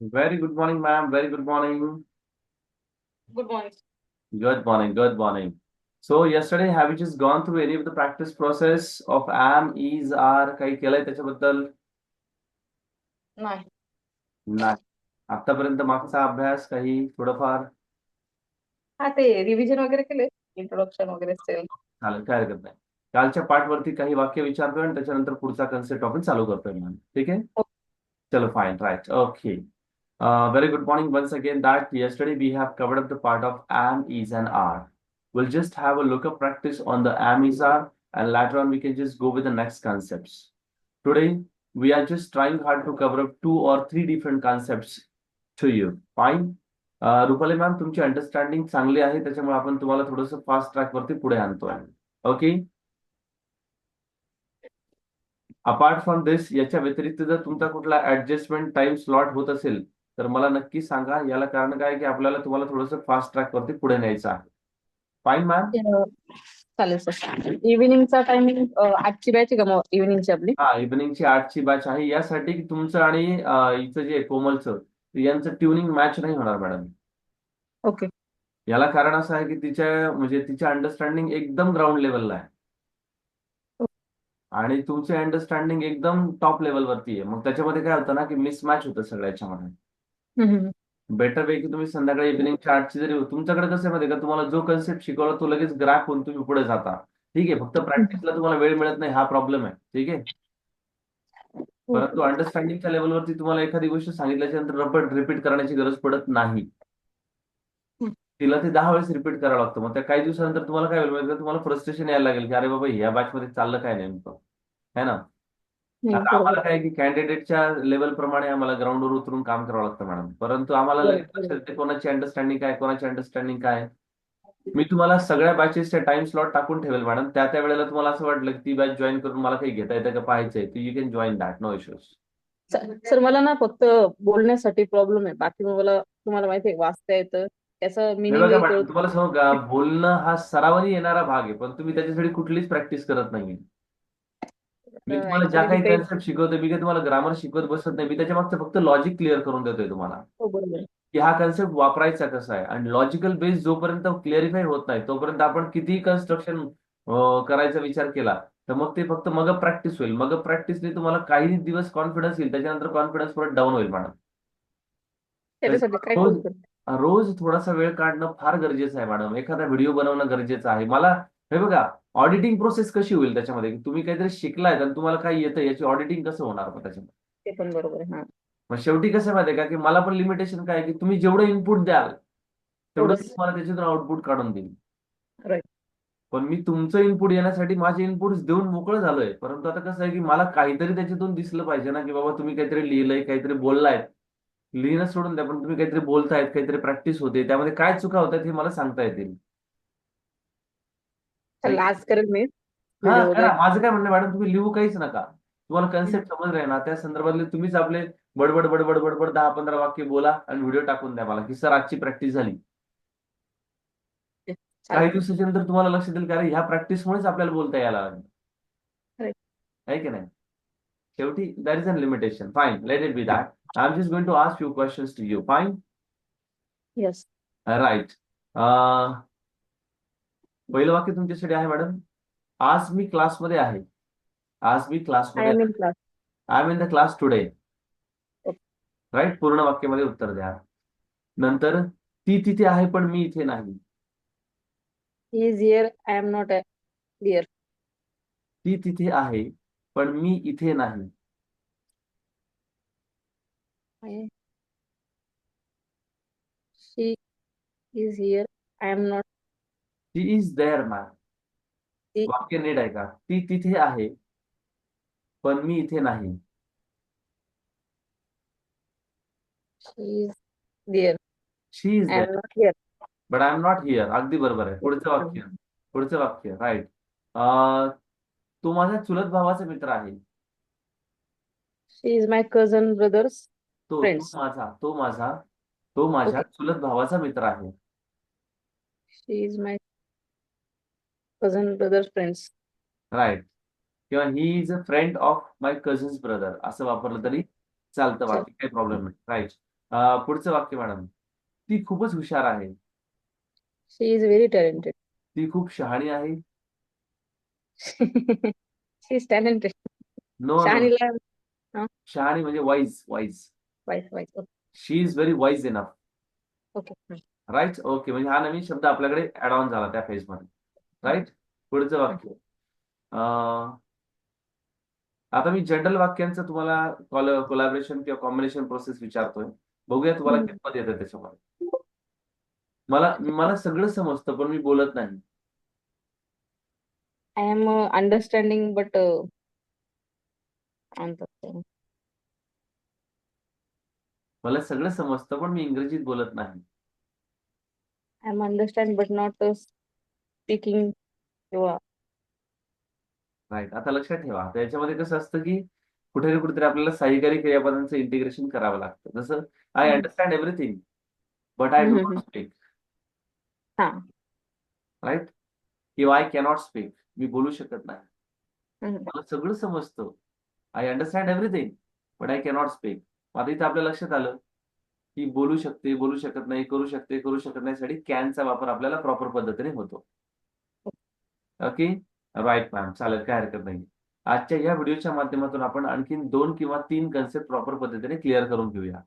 Very good morning, ma'am. Very good morning. Good morning. Good morning. Good morning. So yesterday, have you just gone through any of the practice process of am, is, are? काही केलंय त्याच्याबद्दल? नाही. नाही. आतापर्यंत मागचा अभ्यास काही थोडंफार हा ते रिव्हिजन वगैरे केले, इंट्रोडक्शन वगैरे सेल. चालेल, काय हरकत नाही. कालच्या पाठवरती काही वाक्य विचारतोय आणि त्याच्यानंतर पुढचा कन्सेप्ट आपण चालू करतोय मॅम. ठीक आहे? चलो, fine, right. Okay. Very good morning once again. That yesterday we have covered up the part of am, is, and are. We'll just have a look up practice on the am, is, are, and later on we can just go with the next concepts. Today we are just trying hard to cover up 2 or 3 different concepts to you. Fine. Rupali ma'am, तुमची understanding चांगली आहे, त्याच्यामुळे आपण तुम्हाला थोडंसं fast track वरती पुढे आणतोय. ओके. अपार्ट फ्रॉम दिस, याच्या व्यतिरिक्त जर तुमचा कुठला ऍडजस्टमेंट टाइम स्लॉट होत असेल तर मला नक्की सांगा. याला कारण काय की आपल्याला तुम्हाला थोडंसं फास्ट ट्रॅक वरती पुढे न्यायचं आहे. Fine ma'am. चालेल सर. इव्हिनिंगचा टायमिंग 8ची बॅच आहे का मग इव्हिनिंगची आपली? हा, इव्हिनिंगची 8ची बॅच आहे. यासाठी की तुमचं आणि हिचं जे कोमलचं यांचं ट्युनिंग मॅच नाही होणार मॅडम. ओके. याला कारण असं आहे की तिच्या अंडरस्टँडिंग एकदम ग्राउंड लेवलला आहे आणि तुमचे अंडरस्टँडिंग एकदम टॉप लेवलवरती आहे. मग त्याच्यामध्ये काय होतं ना की मिसमॅच होतं सगळ्याच्यामध्ये. बेटर वे की तुम्ही संध्याकाळी इव्हिनिंगच्या 8ची जरी तुमच्याकडे कसं आहे माहिती का, तुम्हाला जो कन्सेप्ट शिकवला तो लगेच ग्रॅप होऊन तुम्ही पुढे जाता. ठीक आहे, फक्त प्रॅक्टिसला तुम्हाला वेळ मिळत नाही, हा प्रॉब्लेम आहे. ठीक आहे. परंतु अंडरस्टँडिंगच्या लेवलवरती तुम्हाला एखादी गोष्ट सांगितल्याच्या नंतर रिपीट करण्याची गरज पडत नाही. तिला ते 10 वेळेस रिपीट करावं लागतं. मग त्या काही दिवसानंतर तुम्हाला काय होईल माहिती का, तुम्हाला फ्रस्ट्रेशन यायला लागेल की अरे बाबा ह्या बॅच मध्ये चाललं काय नेमकं, है ना. आता बरोबर. आम्हाला काय की कॅन्डिडेटच्या लेवल प्रमाणे आम्हाला ग्राउंडवर उतरून काम करावं लागतं मॅडम. परंतु आम्हाला लगेच लक्षात बरोबर. येते कोणाची अंडरस्टँडिंग काय, कोणाची अंडरस्टँडिंग काय. मी तुम्हाला सगळ्या बॅचेसचे टाइम स्लॉट टाकून ठेवेल मॅडम. त्या वेळेला तुम्हाला असं वाटलं की ती बॅच जॉईन करून मला काही घेता येतं का पाहायचंय, तर you can join that, no issues. Sir मला ना फक्त बोलण्यासाठी प्रॉब्लेम आहे, बाकी मग मला तुम्हाला माहिती आहे वाचता येतं, त्याचं हे बघा मिनिंगही मॅडम, कळतं. तुम्हाला सांगू का, बोलणं हा सरावाने येणारा भाग आहे, पण तुम्ही त्याच्यासाठी कुठलीच प्रॅक्टिस करत नाहीये. मी तुम्हाला ज्या ऍक्च्युली मी काही काही कन्सेप्ट शिकवतोय, मी काही तुम्हाला ग्रामर शिकवत बसत नाही. मी त्याच्या मागचं फक्त लॉजिक क्लिअर करून देतोय तुम्हाला हो बरोबर. की हा कन्सेप्ट वापरायचा कसा आहे. आणि लॉजिकल बेस जोपर्यंत क्लिअरिफाय होत नाही तोपर्यंत आपण कितीही कन्स्ट्रक्शन करायचा विचार केला तर मग ते फक्त मग प्रॅक्टिस होईल. मग प्रॅक्टिसने तुम्हाला काही दिवस कॉन्फिडन्स येईल, त्याच्यानंतर कॉन्फिडन्स परत डाऊन होईल मॅडम. त्याच्यासाठी काय रोज करू सर? रोज थोडासा वेळ काढणं फार गरजेचं आहे मॅडम. एखादा व्हिडिओ बनवणं गरजेचं आहे. मला हे बघा, ऑडिटिंग प्रोसेस कशी होईल त्याच्यामध्ये, की तुम्ही काहीतरी शिकलाय आणि तुम्हाला काय येतं याची ऑडिटिंग कसं होणार मग त्याच्यामध्ये. ते पण बरोबर आहे. हा. मग शेवटी कसं माहिती आहे का, की मला पण लिमिटेशन काय आहे, की तुम्ही जेवढं इनपुट द्याल तेवढं तेवढंच. तुम्हाला त्याच्यातून आउटपुट काढून देईल. राईट. पण मी तुमचं इनपुट येण्यासाठी माझे इनपुट्स देऊन मोकळं झालोय. परंतु आता कसं आहे की मला काहीतरी त्याच्यातून दिसलं पाहिजे ना, की बाबा तुम्ही काहीतरी लिहिलंय, काहीतरी बोललाय. लिहिणं सोडून द्या, पण तुम्ही काहीतरी बोलतायत, काहीतरी प्रॅक्टिस होते, त्यामध्ये काय चुका होतात हे मला सांगता येतील. चला आज करेल मी हा, व्हिडिओ करा. वगैरे. माझं काय म्हणणं मॅडम, तुम्ही लिहू काहीच नका. तुम्हाला कन्सेप्ट समजलाय ना, त्या संदर्भातले तुम्हीच आपले बडबड बडबड बडबड 10-15 वाक्य बोला आणि व्हिडिओ टाकून द्या मला, की सर आजची प्रॅक्टिस झाली. काही चालेल. दिवसाच्या नंतर तुम्हाला लक्षात येईल की अरे ह्या प्रॅक्टिसमुळेच आपल्याला बोलता यायला लागलं. राईट. आहे की नाही. शेवटी there is an limitation. Fine, let it be that. I am just going to ask few questions to you. Fine. Yes. Right. पहिलं वाक्य तुमच्यासाठी आहे मॅडम. आज मी क्लासमध्ये आहे. आज मी आय क्लासमध्ये एम आहे. In class. I am in the class today. Right. पूर्ण वाक्यामध्ये उत्तर द्या. नंतर ती तिथे आहे पण मी इथे नाही. He is here, I am not here. ती तिथे आहे पण मी इथे नाही. She is here, I am not. ती इज देअर मॅम. वाक्य नीट आहे का, ती तिथे आहे पण मी इथे नाही. She is here, she is I am there not here. But I am not here. अगदी बरोबर आहे. पुढचं वाक्य. पुढचं वाक्य राईट. तो माझ्या चुलत भावाचा मित्र आहे. She is my cousin brothers तो तो फ्रेंड्स. माझा तो माझा तो माझ्या ओके. चुलत भावाचा मित्र आहे. She is my cousin brother's friends. Right. किंवा he is a friend of my cousin's brother असं वापरलं तरी चालतं. चल. वाक्य काही प्रॉब्लेम नाही. राईट. पुढचं वाक्य मॅडम, ती खूपच हुशार आहे. She is very talented. ती खूप शहाणी आहे. She is talented. No no, शहाणीला. हा. शहाणी म्हणजे wise wise. Wise wise. She is very wise enough. Okay. Right, okay. म्हणजे हा नवीन शब्द आपल्याकडे ऍड ऑन झाला त्या फेजमध्ये. राईट. पुढचं वाक्य, आता मी जनरल वाक्यांचं तुम्हाला कोलॅबरेशन किंवा कॉम्बिनेशन प्रोसेस विचारतोय. बघूया तुम्हाला कितपत येतं त्याच्यामध्ये. मला मला सगळं समजतं पण मी बोलत नाही. आय एम अंडरस्टँडिंग बट म्हणतात ते. मला सगळं समजतं पण मी इंग्रजीत बोलत नाही. I am understand but not speaking किंवा. राईट. आता लक्षात ठेवा, आता याच्यामध्ये कसं असतं की कुठे ना कुठेतरी आपल्याला सहाय्यकारी क्रियापदांचं इंटिग्रेशन करावं लागतं. जसं I understand everything but I do not speak. हा. राईट. किंवा आय कॅनॉट स्पीक, मी बोलू शकत नाही. हम्म. मला सगळं समजतं, I understand everything but I cannot speak. आता इथं आपल्या लक्षात आलं की बोलू शकते, बोलू शकत नाही, करू शकते, करू शकत नाही साठी कॅनचा वापर आपल्याला प्रॉपर पद्धतीने होतो. ओके. राईट मॅम, चालेल, काय हरकत नाही. आजच्या या व्हिडिओच्या माध्यमातून आपण आणखीन 2 किंवा 3 कन्सेप्ट प्रॉपर पद्धतीने क्लिअर करून घेऊया.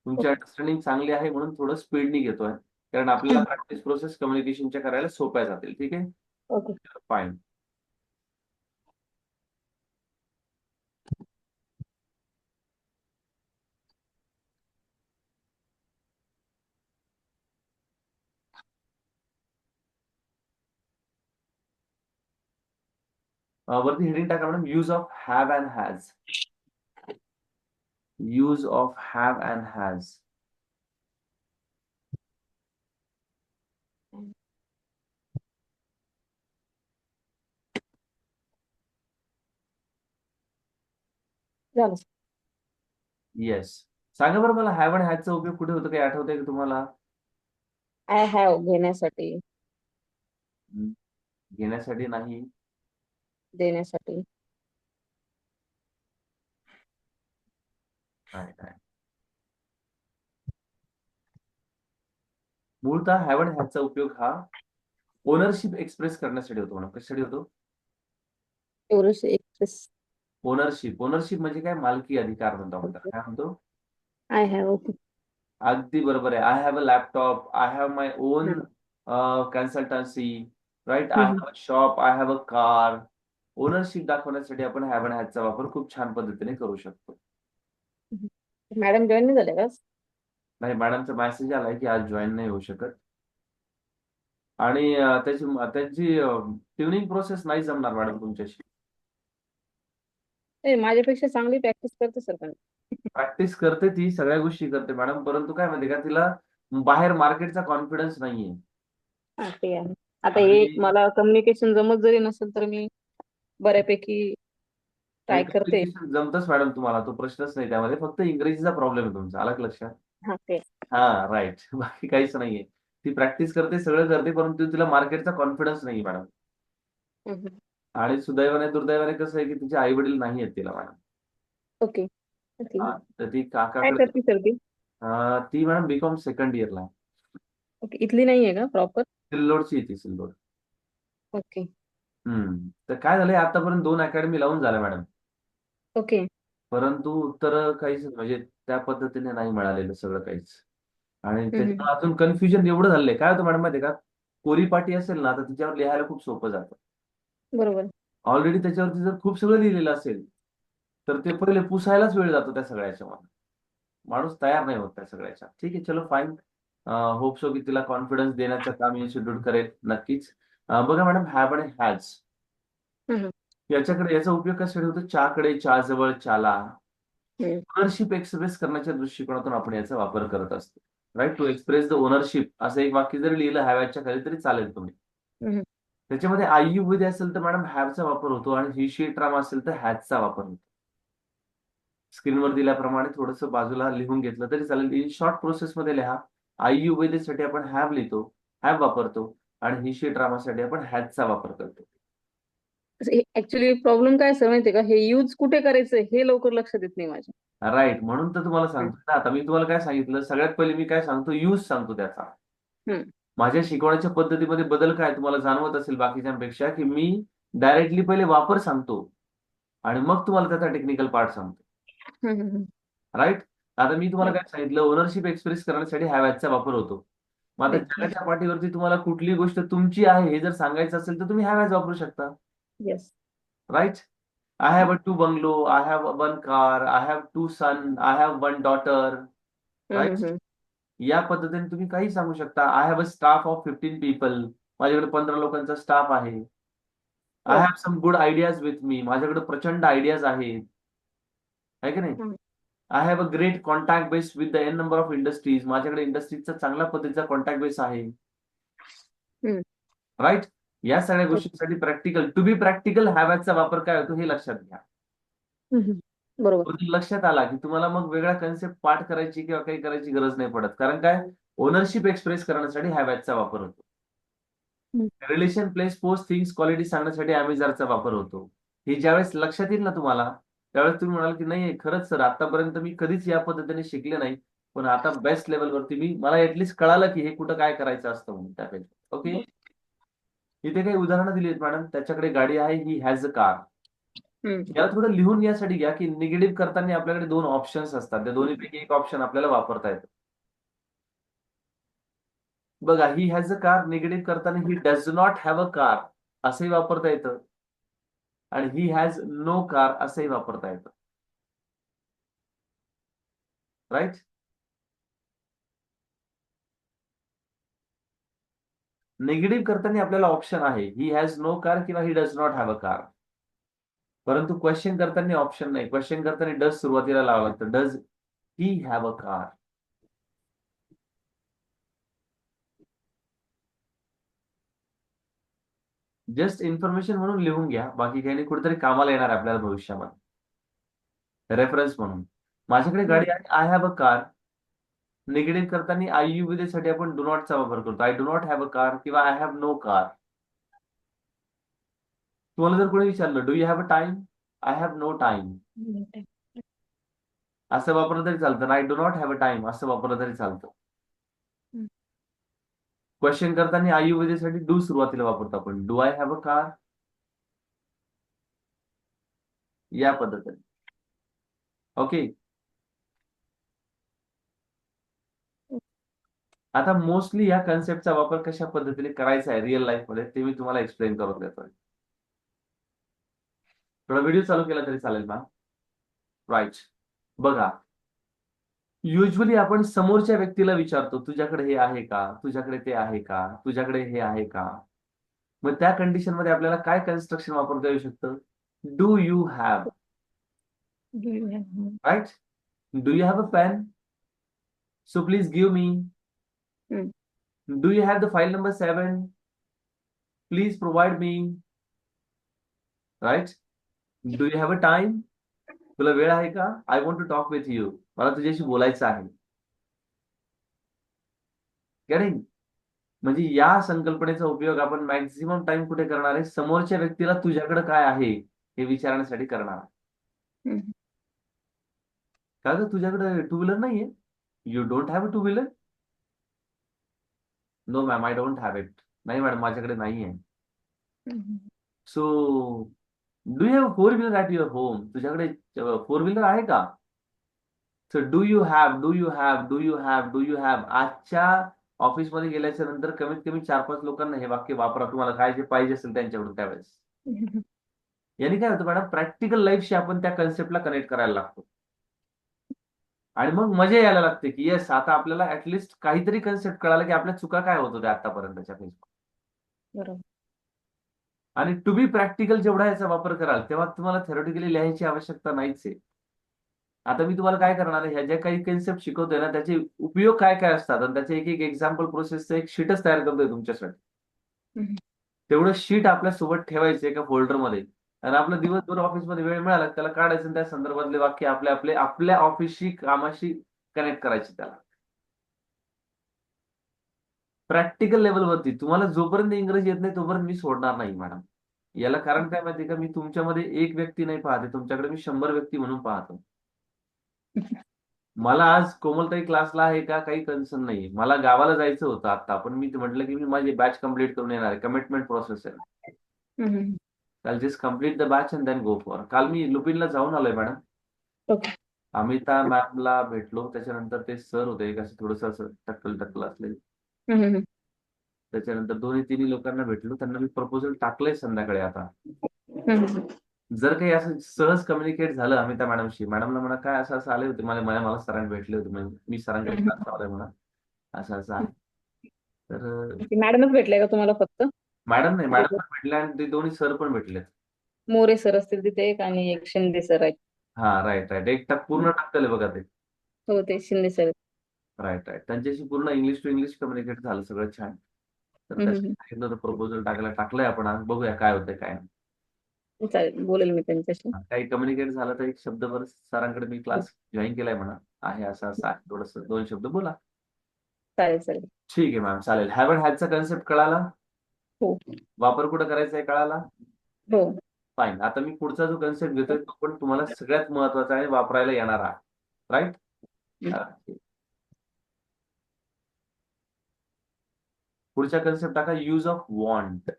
तुमची ओके. अंडरस्टँडिंग चांगली आहे म्हणून थोडं स्पीडनी घेतोय, कारण आपल्याला प्रॅक्टिस प्रोसेस कम्युनिकेशनच्या करायला सोप्या जातील. ठीक आहे, ओके. फाईन. वरती हेडिंग टाका madam, use of have and has. Use of have and has. झालं. येस. सांगा बरं मला, हॅव अँड हॅजचा उपयोग कुठे होतो, काही आठवतंय का तुम्हाला? आय हॅव घेण्यासाठी, घेण्यासाठी नाही. देण्यासाठी. नाही, नाही. मूळतः हॅव अँड हॅजचा उपयोग हा ओनरशिप एक्सप्रेस करण्यासाठी होतो. म्हणून कशासाठी होतो? एवढंच एक्सप्रेस. ओनरशिप. ओनरशिप म्हणजे काय? मालकी अधिकार म्हणतो आपण त्याला. काय म्हणतो? I have. ओके. अगदी बरोबर आहे. I have a laptop, I have my own consultancy, right. I have a shop, I have a car. Ownership दाखवण्यासाठी आपण हॅव अँड हॅजचा वापर खूप छान पद्धतीने करू शकतो. मॅडम जॉईन नाही झाले का? नाही, मॅडमचा मेसेज आलाय की आज जॉईन नाही होऊ शकत. आणि त्यांची ट्युनिंग प्रोसेस नाही जमणार मॅडम तुमच्याशी. नाही, माझ्यापेक्षा चांगली प्रॅक्टिस करते सर पण. प्रॅक्टिस करते ती, सगळ्या गोष्टी करते मॅडम, परंतु काय माहिती का, तिला बाहेर मार्केटचा कॉन्फिडन्स नाहीये. हा, ते आहे. आता हे आणि मला कम्युनिकेशन जमत जरी नसेल तर मी बऱ्यापैकी नाही, ट्राय करते. कम्युनिकेशन जमतच मॅडम तुम्हाला, तो प्रश्नच नाही त्यामध्ये. फक्त इंग्रजीचा प्रॉब्लेम आहे तुमचा, आला का लक्षात? हा, ते. हा, राईट. बाकी काहीच नाहीये. ती प्रॅक्टिस करते, सगळं करते, परंतु तिला मार्केटचा कॉन्फिडन्स नाही मॅडम. आणि सुदैवाने दुर्दैवाने कसं आहे की तिचे आई वडील नाही आहेत तिला मॅडम. ओके. ओके. हा, तर ती काय काकाकडे. करते सर ती? ती मॅडम बीकॉम सेकंड इयरला. ओके. इथली नाहीये का प्रॉपर? सिल्लोडची आहे ती, सिल्लोड. ओके. तर काय झालंय, आतापर्यंत 2 अकॅडमी लावून झाल्या मॅडम, ओके. परंतु उत्तर काहीच म्हणजे त्या पद्धतीने नाही मिळालेलं सगळं काहीच. आणि हम्म. त्याच्यामुळे अजून कन्फ्युजन एवढं झालंय. काय होतं मॅडम माहितीये का, कोरी पाटी असेल ना तर तिच्यावर लिहायला खूप सोपं जातं. बरोबर. ऑलरेडी त्याच्यावरती जर खूप सगळं लिहिलेलं असेल तर ते पहिले पुसायलाच वेळ जातो त्या सगळ्याच्या मध्ये. माणूस तयार नाही होत त्या सगळ्याच्या. ठीक आहे, चलो फाईन. होप सो की तिला कॉन्फिडन्स देण्याचं काम इन्स्टिट्यूट करेल नक्कीच. बघा मॅडम, हॅव आणि हॅज हम्म. याचा उपयोग कशासाठी होतो? चाकडे, चहाजवळ, चाला. हम्म. ओनरशिप एक्सप्रेस करण्याच्या दृष्टिकोनातून आपण याचा वापर करत असतो. Right, to express the ownership असं एक वाक्य जरी लिहिलं हॅवच्या खाली तरी चालेल तुम्ही. हम्म. त्याच्यामध्ये आय यू मध्ये असेल तर मॅडम हॅवचा वापर होतो, आणि ही शी ट्राम असेल तर हॅजचा वापर होतो. स्क्रीनवर दिल्याप्रमाणे थोडंसं बाजूला लिहून घेतलं तरी चालेल. इन शॉर्ट प्रोसेसमध्ये लिहा. आय यू साठी आपण हॅव लिहितो, हॅव वापरतो, आणि ही शी ड्रामासाठी आपण हॅजचा वापर करतो. ऍक्च्युली प्रॉब्लेम काय सर माहितीये का, हे यूज कुठे करायचं हे लवकर लक्षात येत नाही माझ्या. राईट, म्हणून तर तुम्हाला हम्म. सांगतो ना. आता मी तुम्हाला काय सांगितलं, सगळ्यात पहिले मी काय सांगतो, यूज सांगतो त्याचा. हम्म. माझ्या शिकवण्याच्या पद्धतीमध्ये बदल काय तुम्हाला जाणवत असेल बाकीच्यांपेक्षा, की मी डायरेक्टली पहिले वापर सांगतो आणि मग तुम्हाला त्याचा टेक्निकल पार्ट सांगतो. हम्म. हम्म. राईट. आता मी तुम्हाला Right. काय सांगितलं, ओनरशिप एक्सप्रेस करण्यासाठी हॅवॅचा वापर होतो. मग आता Right. जगाच्या पाठीवरती तुम्हाला कुठली गोष्ट तुमची आहे हे जर सांगायचं असेल तर तुम्ही हॅवॅच वापरू शकता. Yes. Right. I have a 2 bungalow, I have 1 car, I have 2 son, I have 1 daughter. Hmm. Right. Hmm. या पद्धतीने तुम्ही काही सांगू शकता. I have a staff of 15 people. माझ्याकडे 15 लोकांचा स्टाफ आहे. आय हो. Have some good ideas with me. माझ्याकडे प्रचंड आयडियाज आहेत. आहे की नाही? Hmm. I have a great contact base with the N number of industries. माझ्याकडे इंडस्ट्रीजचा चांगल्या पद्धतीचा कॉन्टॅक्ट बेस आहे. हम्म. राईट. या सगळ्या हो. गोष्टींसाठी प्रॅक्टिकल, टू बी प्रॅक्टिकल हॅवॅचा वापर काय होतो हे लक्षात घ्या. हम्म. बरोबर. तो जर लक्षात आला की तुम्हाला मग वेगळा कन्सेप्ट पाठ करायची किंवा काही करायची गरज नाही पडत. कारण काय, ओनरशिप एक्सप्रेस करण्यासाठी हॅवॅचा वापर होतो. हम्म. Relation, place, post, things, quality सांगण्यासाठी अमेझॉनचा वापर होतो. हे ज्यावेळेस लक्षात येईल ना तुम्हाला, त्यावेळेस तुम्ही म्हणाल की नाही खरंच सर, आतापर्यंत मी कधीच या पद्धतीने शिकले नाही, पण आता बेस्ट लेवलवरती मला ऍटलीस्ट कळालं की हे कुठं काय करायचं असतं म्हणून त्यापैकी. ओके. इथे काही उदाहरणं दिली आहेत मॅडम. त्याच्याकडे गाडी आहे, ही हॅज अ कार. हम्म. याला थोडं लिहून यासाठी घ्या की निगेटिव्ह करताना आपल्याकडे 2 ऑप्शन्स असतात. त्या दोन्हीपैकी एक ऑप्शन आपल्याला वापरता येतं. बघा, he has a car negative करताना he does not have a car असंही वापरता येतं आणि ही हॅज नो कार असंही वापरता येतं. राईट. निगेटिव्ह करताना आपल्याला ऑप्शन आहे, ही हॅज नो कार किंवा ही does not have a car. परंतु क्वेश्चन करताना ऑप्शन नाही. क्वेश्चन करताना डज सुरुवातीला लावावं लागतं. Does he have a car. Just information म्हणून लिहून घ्या. बाकी काही नाही, कुठेतरी कामाला येणार आहे आपल्याला भविष्यामध्ये. रेफरन्स म्हणून. माझ्याकडे हम्म. गाडी आहे, I have a car. Negative करताना आययुवीए साठी आपण डू नॉटचा वापर करतो. I do not have a car किंवा आय हॅव नो कार. तुम्हाला जर कोणी विचारलं do you have a time, I have no time असं वापरलं तरी चालतं. I do not have a time असं वापरलं तरी चालतं. हम्म. क्वेश्चन करताना आययुवीए साठी डू सुरुवातीला वापरतो आपण. Do I have a car, या पद्धतीने. ओके. आता मोस्टली या कन्सेप्टचा वापर कशा पद्धतीने करायचा आहे रिअल लाईफ मध्ये ते मी तुम्हाला एक्सप्लेन करून देतोय. थोडा व्हिडिओ चालू केला तरी चालेल मॅम. राईट. बघा, युजली आपण समोरच्या व्यक्तीला विचारतो, तुझ्याकडे हे आहे का, तुझ्याकडे ते आहे का, तुझ्याकडे हे आहे का. मग त्या कंडिशन मध्ये आपल्याला काय कन्स्ट्रक्शन वापरता येऊ शकतं. Do you have. Do you have- right. Do you have a pen, so please give me. Hmm. Do you have the file number 7, please provide me. Right. Do you have a time, तुला वेळ आहे का, I want to talk with you, मला तुझ्याशी बोलायचं आहे. Correct. म्हणजे या संकल्पनेचा उपयोग आपण मॅक्झिमम टाइम कुठे करणार आहे, समोरच्या व्यक्तीला तुझ्याकडे काय आहे हे विचारण्यासाठी करणार आहे. हम्म. का ग तुझ्याकडे टू व्हीलर नाहीये, you don't have a two wheeler. No ma'am, I don't have it. नाही मॅडम, माझ्याकडे नाहीये. Hmm. So do you have 4 wheeler at your home, तुझ्याकडे 4 व्हीलर आहे का. So do you have, do you have, do you have, do you have. आजच्या ऑफिसमध्ये गेल्याच्या नंतर कमीत कमी 4-5 लोकांना हे वाक्य वापरा, तुम्हाला काय जे पाहिजे असेल त्यांच्याकडून त्यावेळेस. हम्म. यांनी काय होतं मॅडम, प्रॅक्टिकल लाईफशी आपण त्या कन्सेप्टला कनेक्ट करायला लागतो आणि मग मजा यायला लागते की येस, आता आपल्याला ऍटलिस्ट काहीतरी कन्सेप्ट कळाला की आपल्या चुका काय होत होत्या आतापर्यंतच्या फेसबुक. बरोबर. आणि टू बी प्रॅक्टिकल जेवढा याचा वापर कराल तेव्हा तुम्हाला थेरोटिकली लिहायची आवश्यकता नाहीच आहे. आता मी तुम्हाला काय करणार आहे, ह्या ज्या काही कन्सेप्ट शिकवतोय ना त्याचे उपयोग काय काय असतात आणि त्याचे एक एक एक्झाम्पल प्रोसेसचं एक शीटच तयार करतोय तुमच्यासाठी. हम्म. तेवढं शीट आपल्या सोबत ठेवायचं एका फोल्डरमध्ये आणि आपला दिवसभर ऑफिसमध्ये वेळ मिळाला की त्याला काढायचं आणि त्या संदर्भातले वाक्य आपल्या ऑफिसशी कामाशी कनेक्ट करायचे त्याला. प्रॅक्टिकल लेवलवरती तुम्हाला जोपर्यंत इंग्रजी येत नाही तोपर्यंत मी सोडणार नाही मॅडम. याला कारण काय माहितीये का, मी तुमच्यामध्ये एक व्यक्ती नाही पाहते, तुमच्याकडे मी 100 व्यक्ती म्हणून पाहतो. मला आज कोमलताई क्लासला आहे का, काही कन्सर्न नाही. मला गावाला जायचं होतं आता, पण मी म्हटलं की मी माझी बॅच कंप्लीट करून येणार आहे. कमिटमेंट प्रोसेस आहे. हम्म. I'll just complete the batch and then go for. काल मी लुपिनला जाऊन आलोय मॅडम. ओके. अमिता मॅमला भेटलो, त्याच्यानंतर ते सर होते एक असं थोडंसं असं टक्कल टक्कल असले. हम्म. त्याच्यानंतर दोन्ही तिन्ही लोकांना भेटलो, त्यांना मी प्रपोजल टाकलंय संध्याकाळी आता. हम्म. जर काही असं सहज कम्युनिकेट झालं अमिता मॅडमशी, मॅडमला म्हणा काय असं असं आले होते, मला मला मला सरांनी भेटले होते, म्हणजे मी सरांकडे क्लास लावलाय म्हणा, असं असं आहे. तर मॅडमच भेटले का तुम्हाला फक्त? मॅडम नाही, मॅडम पण भेटले आणि ते दोन्ही सर पण भेटलेत. मोरे सर असतील तिथे एक आणि एक शिंदे सर आहेत. हा राईट राईट, एक पूर्ण टक्कल आहे बघा ते. हो, ते शिंदे सर आहेत. राईट राईट, त्यांच्याशी पूर्ण इंग्लिश टू इंग्लिश कम्युनिकेट झालं, सगळं छान. तर हम्म. त्यासाठी सांगितलं होतं प्रपोजल टाकायला, टाकलंय आपण, आज बघूया काय होतंय काय नाही. चालेल, बोलेल मी त्यांच्याशी. काही कम्युनिकेट झालं तर एक शब्दभर सरांकडे मी क्लास जॉईन केलाय म्हणा, आहे असं असं आहे, थोडस 2 शब्द बोला. चालेल चालेल. ठीक आहे मॅम, चालेल. हॅव अँड हॅजचा कन्सेप्ट कळाला, हो वापर कुठं करायचा आहे कळाला. हो. फाईन. आता मी पुढचा जो कन्सेप्ट घेतोय तो पण तुम्हाला सगळ्यात महत्वाचा आहे, वापरायला येणारा. राईट. पुढचा कन्सेप्ट टाका, यूज ऑफ वॉन्ट.